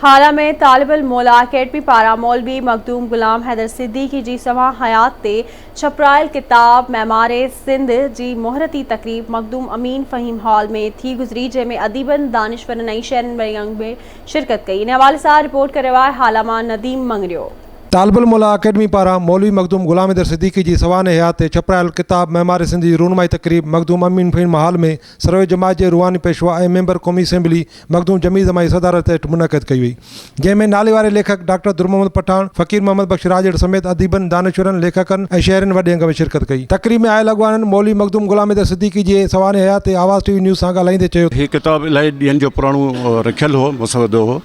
हाला में तालिबुल मौला अकेडमी पारा मौलवी मखदूम गुलाम हैदर सिद्दीकी जी सवा हयात ते छपरायल किताब मेमारे सिंध जी मोहरती तकरीब मखदूम अमीन फ़हीम हॉल में थी गुज़री, जंहिंमें अदीबन दानिशवरन ऐं शहरन में शिरकत कई। इन हवाले सां रिपोर्ट करे रहियो आहे हाला मां नदीम मंगरियो। तालिबुल मौला अकेडमी पारा मौलवी मखदूम गुलाम हैदर सिद्दीकी जी सवाने हयात ते छपरायल किताब मेमारे सिंध जी रूनमाई तकरीब मखदूम अमीन फ़हीम हॉल में सरवे जमात के रूहानी पेशवा ऐं मेंबर क़ौमी असेंबली मखदूम जमी ज़माई सदारत हेठि मुनक़द कई हुई, जंहिंमें नाले वारे लेखक डॉक्टर दुर मोहम्मद पठान, फ़कीर मोहम्मद बख्श राजड़ समेत अदीबन दानिशवरन लेखकन ऐं शहरन वॾे अंग में शिरकत कई। तकरीब में आयल अॻवाननि मौलवी मखदूम गुलाम हैदर सिद्दीकी जे सवाने हयात ते आवाज़ टीवी न्यूज़ सां ॻाल्हाईंदे चयो, हीअ किताब इलाही ॾींहंनि जो पुराणो रखियल हो, मुसवदो हो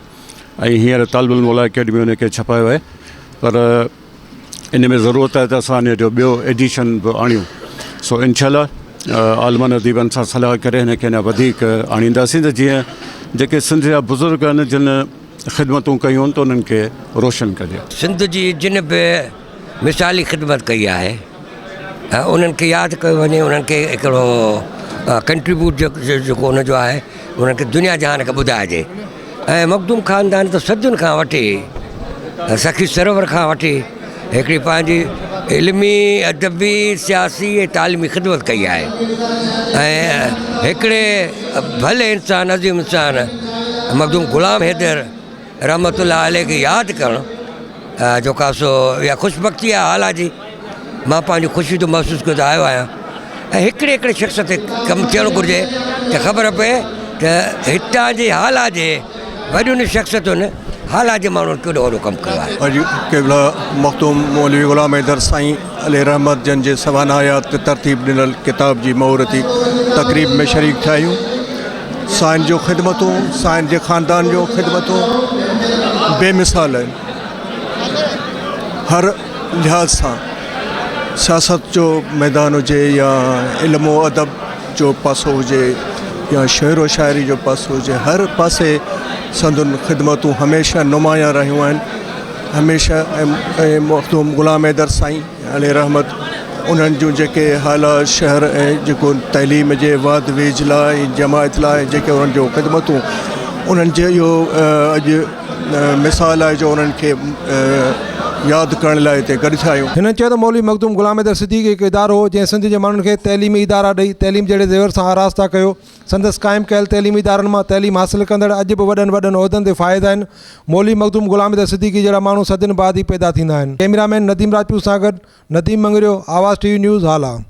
ऐं हींअर तालिबुल मौला अकेडमी उनखे छपायो आहे, पर इन में ज़रूरत है तो असां जो ॿियो एडिशन भी आणियूं। सो इंशाल्लाह आलमन अदीबन सां सलाह करे हिनखे अञा वधीक आणींदासीं त जीअं जेके सिंध जा बुज़ुर्ग आहिनि जिन ख़िदमतूं कयूं त उन्हनि खे रोशन कजे। सिंध जी जिन बि मिसाली ख़िदमत कई आहे उन्हनि खे यादि कयो वञे, उन्हनि खे हिकिड़ो कंट्रीब्यूट जेको उनजो आहे उन्हनि खे दुनिया जहान खे ॿुधाइजे। ऐं मखदूम ख़ानदान त सदियुनि खां वठी सखी सरोवर खां वठी हिकिड़ी पंहिंजी इल्मी अदबी सियासी ऐं तालीमी ख़िदमत कई आहे ऐं हिकिड़े भले इंसान अज़ीम इंसान मखदूम गुलाम हैदर रहमतुल्लाह अलैह खे यादि करणु जो का सो इहा ख़ुशबख़्ती आहे हाला जी। मां पंहिंजी ख़ुशी तो महसूसु कंदो आयो आहियां ऐं हिकिड़े शख़्स ते कमु थियणु घुरिजे त ख़बर पए त हितां जे हाला जे वॾियुनि शख़्सियतुनि हाला जे माण्हुनि केॾो वॾो कमु कयो आहे। अॼु केवल मखदूम मौलवी गुलाम हैदर साईं अलैहि रहमत जन जे सवाना हयात ते तरतीब ॾिनल किताब जी मोहरती तकरीब में शरीक थिया आहियूं। साईं जो ख़िदमतूं, साईं जे ख़ानदान जो ख़िदमतूं बेमिसाल आहिनि। हर लिहाज़ सां सियासत जो मैदान हुजे या इल्मो अदब जो पासो हुजे या शेर व शाइरी जो पासो हुजे, हर पासे संदुन ख़िदमतूं हमेशह नुमायां रहियूं आहिनि। हमेशह मखदूम गुलाम हैदर साईं अलैहि रहमत उन्हनि जूं जेके हालात शहर ऐं जेको तइलीम जे वाद वेज लाइ जमायत लाइ जेके उन्हनि जो ख़िदमतूं उन्हनि जो इहो अॼु मिसाल आहे जो उन्हनि खे यादि करण लाइ हिते गॾु थिया आहियूं। हिननि चयो त मौलवी मखदूम गुलाम हैदर सिद्दीकी हिकु इदारो हो जंहिं सिंध जे माण्हुनि खे तइलीमी इदारा ॾेई तइलीम जहिड़े ज़ेवर सां आरास्ता कयो। संदसि क़ाइमु कयल तइलीमी इदारनि मां तइलीम हासिलु कंदड़ अॼु बि वॾनि वॾनि उहिदनि ते फ़ाइदा आहिनि। मौलवी मखदूम गुलाम हैदर सिद्दीकी जहिड़ा माण्हू सदियुनि बाद ई पैदा थींदा आहिनि। कैमरामैन नदीम राजपूत सां गॾु नदीम मंगरियो, आवाज़ टीवी न्यूज़ हाला।